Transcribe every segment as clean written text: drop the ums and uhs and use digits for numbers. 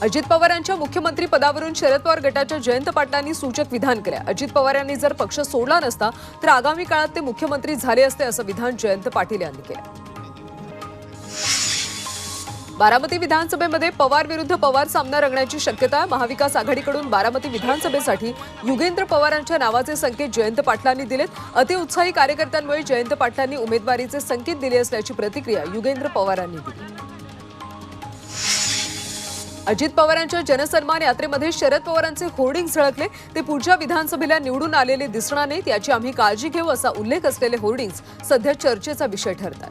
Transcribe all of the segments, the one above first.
अजित पवारांच्या मुख्यमंत्री पदावरून शरद पवार गटाच्या जयंत पाटलांनी सूचक विधान केले। अजित पवारांनी जर पक्ष सोडला नसता तर आगामी काळात ते मुख्यमंत्री झाले असते असं विधान जयंत पाटील यांनी केलं। बारामती विधानसभेमध्ये पवार विरुद्ध पवार सामना रंगण्याची शक्यता आहे। महाविकास आघाडीकडून बारामती विधानसभेसाठी युगेंद्र पवारांच्या नावाचे संकेत जयंत पाटलांनी दिलेत। अतिउत्साही कार्यकर्त्यांमुळे जयंत पाटलांनी उमेदवारीचे संकेत दिले असल्याची प्रतिक्रिया युगेंद्र पवारांनी दिली। अजित पवारांच्या जनसन्मान यात्रेमध्ये शरद पवारांचे होर्डिंग झळकले। ते पुढच्या विधानसभेला निवडून आलेले दिसणार नाहीत, याची आम्ही काळजी घेऊ असा उल्लेख असलेले होर्डिंग्स सध्या चर्चेचा विषय ठरतात।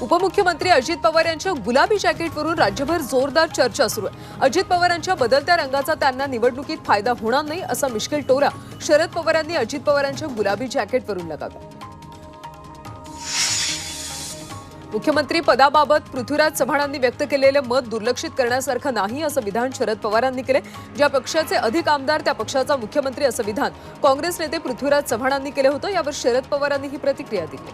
उपमुख्यमंत्री अजित पवार यांच्या गुलाबी जॅकेटवरून राज्यभर जोरदार चर्चा सुरू आहे। अजित पवारांच्या बदलत्या रंगाचा त्यांना निवडणुकीत फायदा होणार नाही असा मिश्किल टोला शरद पवारांनी अजित पवारांच्या गुलाबी जॅकेटवरून लगावला। मुख्यमंत्री पदाबाबत पृथ्वीराज चव्हाणांनी व्यक्त केलेले मत दुर्लक्षित करण्यासारखं नाही असं विधान शरद पवारांनी केले। ज्या पक्षाचे अधिक आमदार त्या पक्षाचा मुख्यमंत्री असं विधान काँग्रेस नेते पृथ्वीराज चव्हाणांनी केलं होतं। यावर शरद पवारांनी ही प्रतिक्रिया दिली।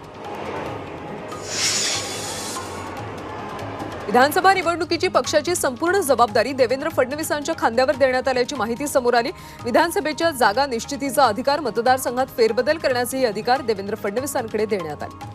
विधानसभा निवडणुकीची पक्षाची संपूर्ण जबाबदारी देवेंद्र फडणवीसांच्या खांद्यावर देण्यात आल्याची माहिती समोर आली। विधानसभेच्या जागा निश्चितीचा अधिकार, मतदारसंघात फेरबदल करण्याचेही अधिकार देवेंद्र फडणवीसांकडे देण्यात आले।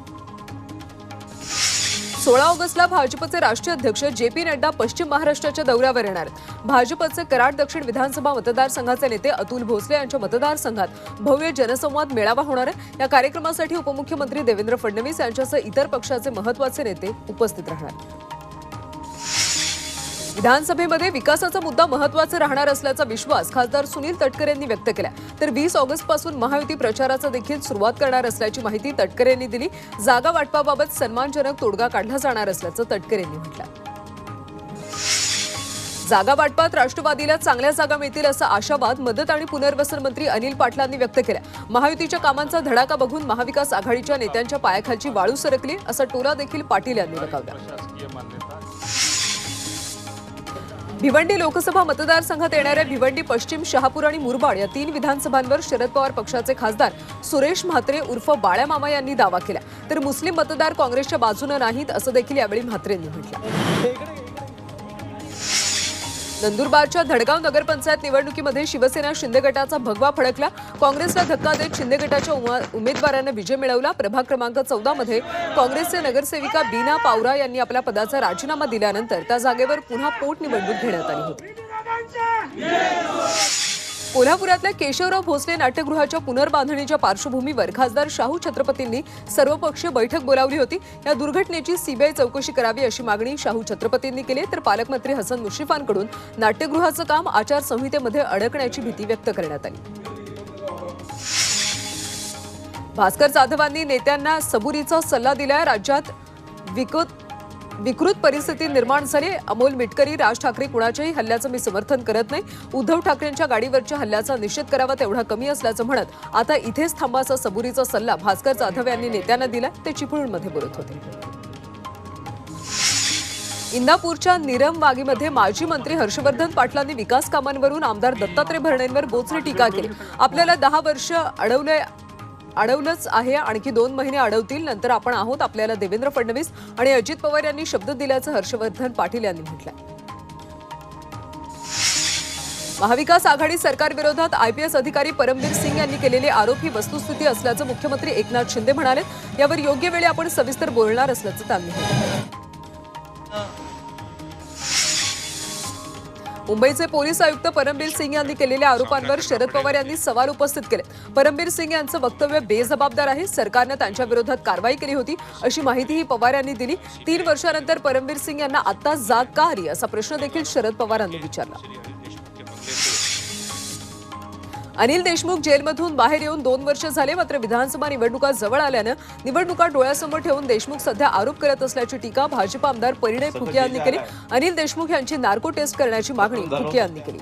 16 ऑगस्टला भाजपचे राष्ट्रीय अध्यक्ष जे.पी. नड्डा पश्चिम महाराष्ट्राच्या दौऱ्यावर येणार आहेत। भाजपचे कराड दक्षिण विधानसभा मतदारसंघाचे नेते अतुल भोसले यांच्या मतदारसंघात भव्य जनसंवाद मेळावा होणार आहे। या कार्यक्रमासाठी उपमुख्यमंत्री देवेंद्र फडणवीस यांच्यासह इतर पक्षाचे महत्त्वाचे नेते उपस्थित राहणार। विधानसभेमध्ये विकासाचा मुद्दा महत्त्वाचा राहणार असल्याचा विश्वास खासदार सुनील तटकरे यांनी व्यक्त केला। तर 20 ऑगस्टपासून महायुती प्रचाराचा देखील सुरुवात करणार असल्याची माहिती तटकरे यांनी दिली। जागा वाटपाबाबत सन्मानजनक तोडगा काढला जाणार असल्याचं तटकरे यांनी म्हटलं। जागा वाटपात राष्ट्रवादीला चांगल्या जागा मिळतील असा आशावाद मदत आणि पुनर्वसन मंत्री अनिल पाटलांनी व्यक्त केला। महायुतीच्या कामांचा धडाका बघून महाविकास आघाडीच्या नेत्यांच्या पायाखालची वाळू सरकली असा टोला देखील पाटील यांनी लगावला। भिवंडी लोकसभा मतदारसंघात येणाऱ्या भिवंडी पश्चिम, शहापूर आणि मुरबाड या 3 विधानसभांवर शरद पवार पक्षाचे खासदार सुरेश म्हात्रे उर्फ बाळ्या मामा यांनी दावा केला। तर मुस्लिम मतदार काँग्रेसच्या बाजूने नाहीत असं देखील यावेळी म्हात्रेंनी म्हटलं। नंदुरबारच्या धडगाव नगरपंचायत निवडणुकीमध्ये शिवसेना शिंदे गटाचा भगवा फडकला। काँग्रेसला धक्का देत शिंदे गटाच्या उमेदवारांनी विजय मिळवला। प्रभाग क्रमांक 14 मध्ये काँग्रेसचे नगरसेविका बीना पावरा यांनी आपला पदाचा राजीनामा दिल्यानंतर त्या जागेवर पुन्हा पोटनिवडणूक घेण्यात आली होती। कोल्हापुरातल्या केशवराव भोसले नाट्यगृहाच्या पुनर्बांधणीच्या पार्श्वभूमीवर खासदार शाहू छत्रपतींनी सर्वपक्षीय बैठक बोलावली होती। या दुर्घटनेची सीबीआय चौकशी करावी अशी मागणी शाहू छत्रपतींनी केली। तर पालकमंत्री हसन मुश्रीफांकडून नाट्यगृहाचं काम आचारसंहितेमध्ये अडकण्याची भीती व्यक्त करण्यात आली। भास्कर जाधवांनी नेत्यांना सबुरीचा सल्ला दिला। राज्यात विकृत परिस्थिती निर्माण झाली। अमोल मिटकरी, राज ठाकरे कुणाच्याही हल्ल्याचं मी समर्थन करत नाही। उद्धव ठाकरेंच्या गाडीवरच्या हल्ल्याचा निषेध करावा तेवढा कमी असल्याचं म्हणत आता इथेच थांबाचा सबुरीचा सल्ला भास्कर जाधव यांनी नेत्यांना दिला। ते चिपळूणमध्ये बोलत होते। इंदापूरच्या निरमवागीमध्ये माजी मंत्री हर्षवर्धन पाटलांनी विकास कामांवरून आमदार दत्तात्रय भरणेंवर बोचरी टीका केली। आपल्याला 10 वर्ष अडवलंच आहे, आणखी 2 महिने अडवतील, नंतर आपण आहोत। आपल्याला देवेंद्र फडणवीस आणि अजित पवार यांनी शब्द दिल्याचं हर्षवर्धन पाटील यांनी म्हटलं। महाविकास आघाडी सरकारविरोधात आयपीएस अधिकारी परमबीर सिंग यांनी केलेले आरोप ही वस्तुस्थिती असल्याचं मुख्यमंत्री एकनाथ शिंदे म्हणाले। यावर योग्य वेळी आपण सविस्तर बोलणार असल्याचं त्यांनी म्हटलं। मुंबईचे पोलीस आयुक्त परमबीर सिंग यांनी केलेल्या आरोपांवर शरद पवार यांनी सवाल उपस्थित केले। परमबीर सिंग यांचं वक्तव्य बेजबाबदार आहे। सरकारने त्यांच्या विरोधात कारवाई केली होती अशी माहितीही पवार यांनी दिली। 3 वर्षांनंतर परमबीर सिंग यांना आता जाग का आली असा प्रश्न देखील शरद पवारांनी विचारला। अनिल देशमुख जेलमधून बाहेर येऊन 2 वर्ष झाले, मात्र विधानसभा निवडणुका जवळ आल्यानं निवडणुका डोळ्यासमोर ठेवून देशमुख सध्या आरोप करत असल्याची टीका भाजप आमदार परिणय फुके यांनी केली। अनिल देशमुख यांची नार्को टेस्ट करण्याची मागणी फुके यांनी केली।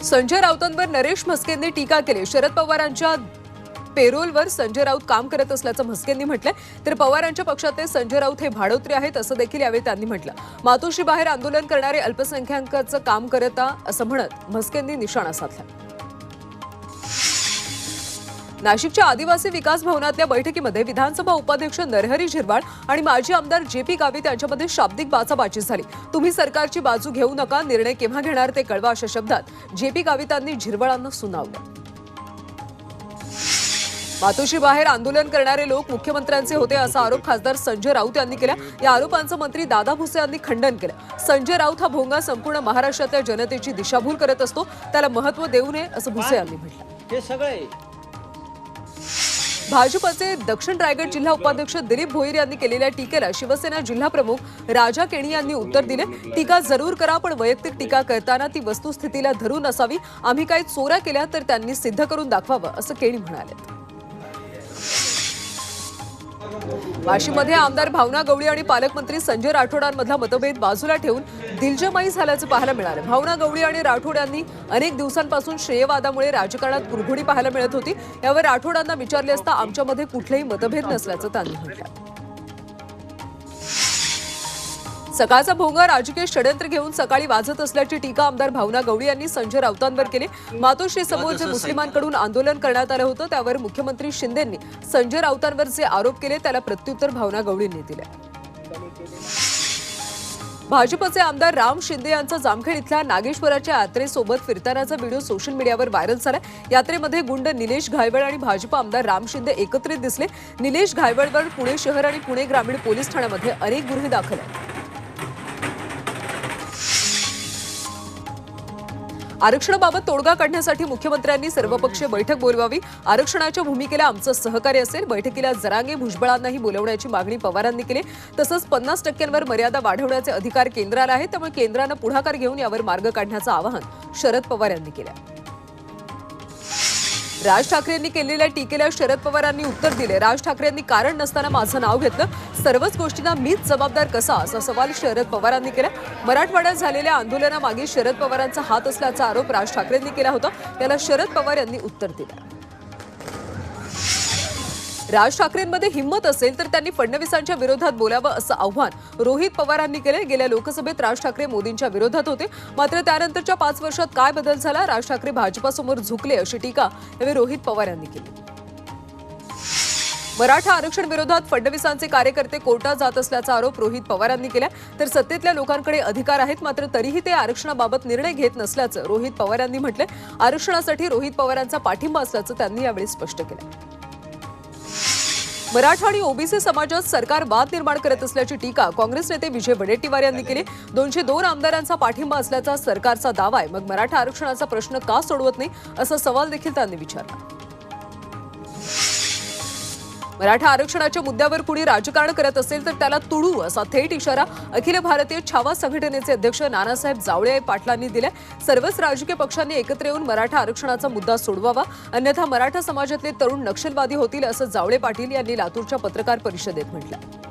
संजय राऊतांवर नरेश म्हस्केंनी टीका केली। शरद पवारांच्या पेरोलवर संजय राऊत काम करत असल्याचं म्हस्केंनी म्हटलंय। तर पवारांच्या पक्षातले संजय राऊत हे भाडोत्री आहेत असं देखील यावेळी त्यांनी म्हटलं। मातोश्री बाहेर आंदोलन करणारे अल्पसंख्याकांचं काम करता असं म्हणत म्हस्केंनी निशाणा साधला। नाशिकच्या आदिवासी विकास भवनातल्या बैठकीमध्ये विधानसभा उपाध्यक्ष नरहरी झिरवाळ आणि माजी आमदार जेपी गावित यांच्यामध्ये शाब्दिक बाचाबाची झाली. तुम्ही सरकारची बाजू घेऊ नका, निर्णय केव्हा घेणार ते कळवा, अशा शब्दात जेपी गावितांनी झिरवाळांना सुनावलं. मातोश्री बाहेर आंदोलन करणारे लोक मुख्यमंत्र्यांचे होते असा आरोप खासदार संजय राऊत यांनी केला. या आरोपांचं मंत्री दादा भुसे यांनी खंडन केलं. संजय राऊत हा भोंगा संपूर्ण महाराष्ट्रातल्या जनतेची दिशाभूल करत असतो, त्याला महत्त्व देऊ नये असं भुसे यांनी म्हटलं. हे सगळे भाजपचे दक्षिण रायगड जिल्हा उपाध्यक्ष दिलीप भोईर यांनी केलेल्या टीकेला शिवसेना जिल्हा प्रमुख राजा केणी यांनी उत्तर दिले. टीका जरूर करा, पण वैयक्तिक टीका करताना ती वस्तुस्थितीला धरून असावी. आम्ही काही चोऱ्या केल्या तर त्यांनी सिद्ध करून दाखवावं असं केणी म्हणाले. वाशीमध्ये आमदार भावना गवळी आणि पालकमंत्री संजय राठोडांमधला मतभेद बाजूला ठेवून दिलजमाई झाल्याचं पाहायला मिळालं. भावना गवळी आणि राठोड यांनी अनेक दिवसांपासून श्रेयवादामुळे राजकारणात कुरघोडी पाहायला मिळत होती. यावर राठोडांना विचारले असता आमच्यामध्ये कुठलेही मतभेद नसल्याचं त्यांनी म्हटलं. सकाळचा भोंगा राजकीय षड्यंत्र घेऊन सकाळी वाजत असल्याची टीका आमदार भावना गवळी यांनी संजय राऊतांवर केली. मातोश्री समोर जे मुस्लिमांकडून आंदोलन करण्यात आलं होतं त्यावर मुख्यमंत्री शिंदेंनी संजय राऊतांवर जे आरोप केले त्याला प्रत्युत्तर भावना गवळींनी दिले. भाजपचे आमदार राम शिंदे यांचा जामखेड इथल्या नागेश्वराच्या यात्रेसोबत फिरतानाचा व्हिडिओ सोशल मीडियावर व्हायरल झाला. यात्रेमध्ये गुंड निलेश घायवळ आणि भाजप आमदार राम शिंदे एकत्रित दिसले. निलेश घायवळवर पुणे शहर आणि पुणे ग्रामीण पोलीस ठाण्यामध्ये अनेक गुन्हे दाखल आहेत. आरक्षणाबाबत तोडगा काढण्यासाठी मुख्यमंत्र्यांनी सर्वपक्षीय बैठक बोलवावी. आरक्षणाच्या भूमिकेला आमचं सहकार्य असेल. बैठकीला जरांगे भुजबळांनाही बोलवण्याची मागणी पवारांनी केली. तसंच 50% मर्यादा वाढवण्याचे अधिकार केंद्राला आहेत, त्यामुळे केंद्रानं पुढाकार घेऊन यावर मार्ग काढण्याचं आवाहन शरद पवार यांनी केलं. राज ठाकरेंनी केलेल्या टीकेला शरद पवारांनी उत्तर दिले. राज ठाकरेंनी कारण नसताना माझं नाव घेतलं, सर्वच गोष्टींना मीच जबाबदार कसा, असा सवाल शरद पवारांनी केला. मराठवाड्यात झालेल्या आंदोलनामागे शरद पवारांचा हात असल्याचा आरोप राज ठाकरेंनी केला होता, त्याला शरद पवार यांनी उत्तर दिलं. राज ठाकरेंमध्ये हिंमत असेल तर त्यांनी फडणवीसांच्या विरोधात बोलावं असं आव्हान रोहित पवारांनी केले. गेल्या लोकसभेत राज ठाकरे मोदींच्या विरोधात होते, मात्र त्यानंतरच्या 5 वर्षात काय बदल झाला, राज ठाकरे भाजपासमोर झुकले, अशी टीका यावेळी रोहित पवार यांनी केली. मराठा आरक्षण विरोधात फडणवीसांचे कार्यकर्ते कोर्टात जात असल्याचा आरोप रोहित पवारांनी केला. तर सत्तेतल्या लोकांकडे अधिकार आहेत, मात्र तरीही ते आरक्षणाबाबत निर्णय घेत नसल्याचं रोहित पवार यांनी म्हटलं. आरक्षणासाठी रोहित पवारांचा पाठिंबा असल्याचं त्यांनी यावेळी स्पष्ट केलं. मराठा आणि ओबीसी समाजात सरकार वाद निर्माण करत असल्याची टीका काँग्रेस नेते विजय वडेट्टीवार यांनी केली. 202 आमदारांचा पाठिंबा असल्याचा सरकारचा दावा आहे, मग मराठा आरक्षणाचा प्रश्न का सोडवत नाही, असा सवाल देखील त्यांनी विचारला. मराठा आरक्षणाच्या मुद्द्यावर कुणी राजकारण करत असेल तर त्याला तुडू, असा थेट इशारा अखिल भारतीय छावा संघटनेचे अध्यक्ष नानासाहेब जावळे पाटलांनी दिलाय. सर्वच राजकीय पक्षांनी एकत्र येऊन मराठा आरक्षणाचा मुद्दा सोडवावा, अन्यथा मराठा समाजातले तरुण नक्षलवादी होतील, असं जावळे पाटील यांनी लातूरच्या पत्रकार परिषदेत म्हटलं.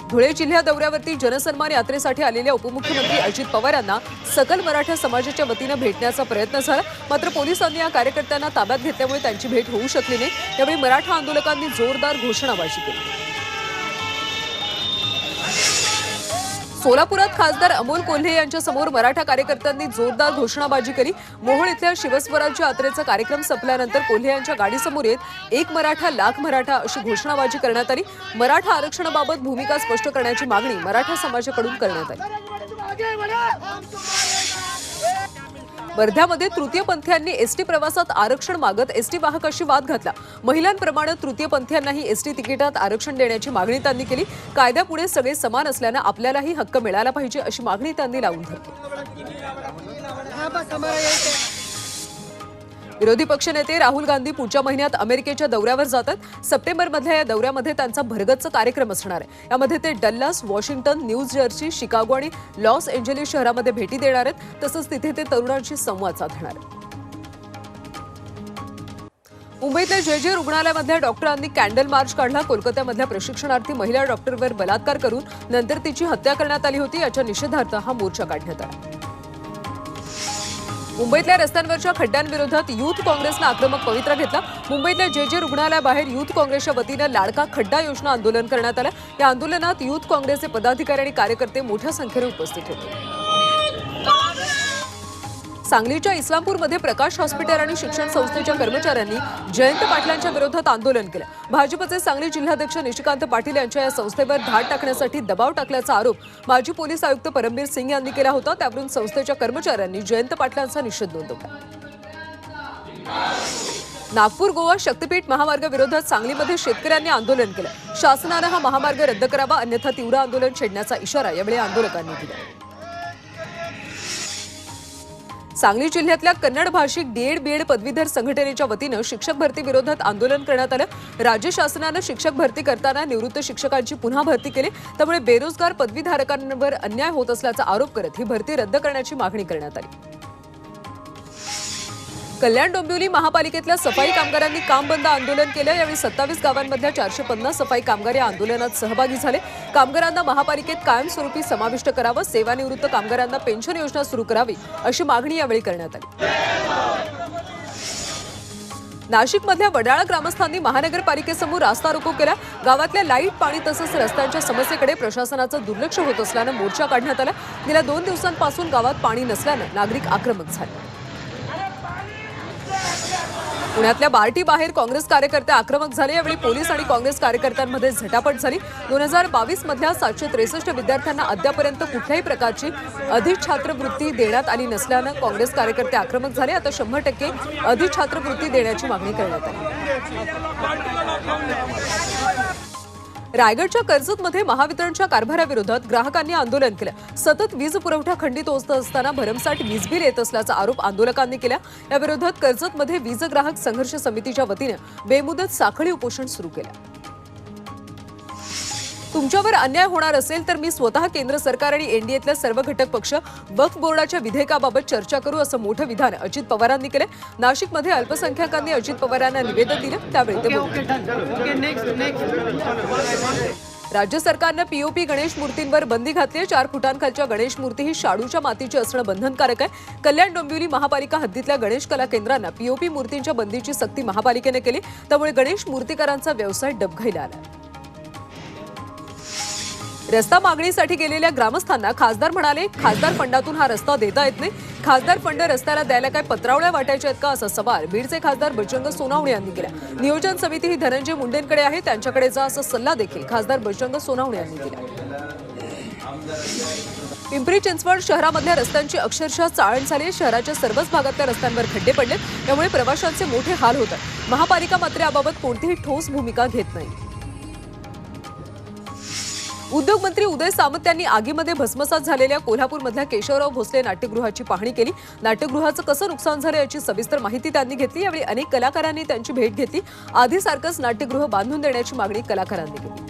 धुळे जिल्ह्या दौऱ्यावरती जनसन्मान यात्रेसाठी आलेल्या उपमुख्यमंत्री अजित पवार यांना सकल मराठा समाजाच्या वतीनं भेटण्याचा प्रयत्न झाला, मात्र पोलिसांनी या कार्यकर्त्यांना ताब्यात घेतल्यामुळे त्यांची भेट होऊ शकली नाही. त्यावेळी मराठा आंदोलकांनी जोरदार घोषणाबाजी केली. सोलापुरात खासदार अमोल कोल्हे यांच्यासमोर मराठा कार्यकर्त्यांनी जोरदार घोषणाबाजी केली. मोहोळ इथल्या शिवस्वराज्य यात्रेचा कार्यक्रम संपल्यानंतर कोल्हे यांच्या गाडीसमोर येत एक मराठा लाख मराठा अशी घोषणाबाजी करण्यात आली. मराठा आरक्षणाबाबत भूमिका स्पष्ट करण्याची मागणी मराठा समाजाकडून करण्यात आली. वर्ध्यामध्ये तृतीयपंथीयांनी एसटी प्रवासात आरक्षण मागत एसटी वाहकाशी वाद घातला. महिलांप्रमाणे तृतीयपंथीयांनाही एसटी तिकिटात आरक्षण देण्याची मागणी त्यांनी केली. कायद्यापुढे सगळे समान असल्यानं आपल्यालाही हक्क मिळाला पाहिजे, अशी मागणी त्यांनी लावून धरली. विरोधी पक्षनेते राहुल गांधी पुढच्या महिन्यात अमेरिकेच्या दौऱ्यावर जातात. सप्टेंबरमधल्या या दौऱ्यामध्ये त्यांचा भरगच्च कार्यक्रम असणार आहे. यामध्ये ते Dallas, Washington, new Jersey, Chicago आणि लॉस एंजेलिस शहरामध्ये भेटी देणार आहेत. तसंच तिथे ते तरुणांशी संवाद साधणार आहेत. मुंबईतल्या जे रुग्णालयामधल्या डॉक्टरांनी कॅन्डल मार्च काढला. कोलकात्यामधल्या प्रशिक्षणार्थी महिला डॉक्टरवर बलात्कार करून नंतर तिची हत्या करण्यात आली होती. याच्या निषेधार्थ हा मोर्चा काढण्यात आला. मुंबईतल्या रस्त्यांवरच्या खड्ड्यांविरोधात युथ काँग्रेसनं आक्रमक पवित्रा घेतला. मुंबईतल्या जे रुग्णालयाबाहेर युथ काँग्रेसच्या वतीनं लाडका खड्डा योजना आंदोलन करण्यात आलं. या आंदोलनात युथ काँग्रेसचे पदाधिकारी आणि कार्यकर्ते मोठ्या संख्येने उपस्थित होते. सांगलीच्या इस्लामपूरमध्ये प्रकाश हॉस्पिटल आणि शिक्षण संस्थेच्या कर्मचाऱ्यांनी जयंत पाटलांच्या विरोधात आंदोलन केलं। भाजपचे सांगली जिल्हाध्यक्ष निशिकांत पाटील यांच्या या संस्थेवर धाड टाकण्यासाठी दबाव टाकल्याचा आरोप माजी पोलीस आयुक्त परमबीर सिंग यांनी केला होता। त्यावरून संस्थेच्या कर्मचाऱ्यांनी जयंत पाटलांचा निषेध नोंदवला। नागपूर गोवा शक्तीपीठ महामार्ग विरोधात सांगलीमध्ये शेतकऱ्यांनी आंदोलन केलं। शासनाने हा महामार्ग रद्द करावा, अन्यथा तीव्र आंदोलन छेडण्याचा इशारा यावेळी आंदोलकांनी दिला। सांगली जिल्ह्यातल्या कन्नड भाषिक डीएड बीएड पदवीधर संघटनेच्या वतीनं शिक्षक भरती विरोधात आंदोलन करण्यात आलं। राज्य शासनानं शिक्षक भरती करताना निवृत्त शिक्षकांची पुन्हा भरती केली, त्यामुळे बेरोजगार पदवीधारकांवर अन्याय होत असल्याचा आरोप करत ही भरती रद्द करण्याची मागणी करण्यात आली। कल्याण डोंबिवली महापालिकेतल्या सफाई कामगारांनी काम बंद आंदोलन केलं। यावेळी 27 गावांमधल्या 450 सफाई कामगार या आंदोलनात सहभागी झाले। कामगारांना महापालिकेत कायमस्वरूपी समाविष्ट करावं, सेवानिवृत्त कामगारांना पेन्शन योजना सुरू करावी अशी मागणी यावेळी करण्यात आली। नाशिकमधल्या वडाळा ग्रामस्थांनी महानगरपालिकेसमोर रास्ता रोको केला। गावातल्या लाईट, पाणी तसंच रस्त्यांच्या समस्येकडे प्रशासनाचं दुर्लक्ष होत असल्यानं मोर्चा काढण्यात आला। गेल्या 2 दिवसांपासून गावात पाणी नसल्यानं नागरिक आक्रमक झाले। पुण्यातल्या बार्टी बाहेर काँग्रेस कार्यकर्ते आक्रमक झाले। यावेळी पोलीस आणि काँग्रेस कार्यकर्त्यांमध्ये झटापट झाली। 2022 मधल्या 763 विद्यार्थ्यांना अद्यापर्यंत कुठल्याही प्रकारची अधिछात्रवृत्ती देण्यात आली नसल्यानं काँग्रेस कार्यकर्ते आक्रमक झाले। आता 100% अधिछात्रवृत्ती देण्याची मागणी करण्यात आली। रायगडच्या कर्जतमध्ये महावितरणच्या कारभाराविरोधात ग्राहकांनी आंदोलन केलं। सतत वीज पुरवठा खंडित होत असताना भरमसाठ वीज बिल येत असल्याचा आरोप आंदोलकांनी केला। या विरोधात कर्जतमध्ये वीज ग्राहक संघर्ष समितीच्या वतीनं बेमुदत साखळी उपोषण सुरू केलं। तुमच्यावर अन्याय होणार असेल तर मी स्वतः केंद्र सरकार आणि एनडीएतल्या सर्व घटक पक्ष वक्फ बोर्डाच्या विधेयकाबाबत चर्चा करू, असं मोठं विधान अजित पवारांनी केलं। नाशिकमध्ये अल्पसंख्याकांनी अजित पवारांना निवेदन दिलं, त्यावेळी ते बोलले। राज्य सरकारनं पीओपी गणेश मूर्तींवर बंदी घातली आहे। 4 फुटांखालच्या गणेश मूर्ती ही शाडूच्या मातीची असणं बंधनकारक आहे। कल्याण डोंबिवली महापालिका हद्दीतल्या गणेश कला केंद्रांना पीओपी मूर्तींच्या बंदीची सक्ती महापालिकेने केली, त्यामुळे गणेश मूर्तीकारांचा व्यवसाय डबघाईला आला। रस्ता मागणीसाठी गेलेल्या ग्रामस्थांना खासदार म्हणाले, खासदार फंडातून हा रस्ता देता येत नाही। खासदार फंड रस्त्याला द्यायला काय पत्रावळ्या वाटायच्या आहेत का, असा सवाल बीडचे खासदार बजरंग सोनावणे यांनी केला। नियोजन समिती ही धनंजय मुंडेंकडे आहे, त्यांच्याकडे जा असा सल्ला देखील खासदार बजरंग सोनावणे यांनी दिला। पिंपरी चिंचवड शहरामधल्या रस्त्यांची अक्षरशः चाळण झाली। शहराच्या सर्वच भागातल्या रस्त्यांवर खड्डे पडले, त्यामुळे प्रवाशांचे मोठे हाल होतात। महापालिका मात्र याबाबत कोणतीही ठोस भूमिका घेत नाही। उद्योग मंत्री उदय सामंत यांनी आगीमध्ये भस्मसात झालेल्या कोल्हापूरमधल्या केशवराव भोसले नाट्यगृहाची पाहणी केली। नाट्यगृहाचं कसं नुकसान झालं याची सविस्तर माहिती त्यांनी घेतली। यावेळी अनेक कलाकारांनी त्यांची भेट घेतली। आधीसारखंच नाट्यगृह बांधून देण्याची मागणी कलाकारांनी केली।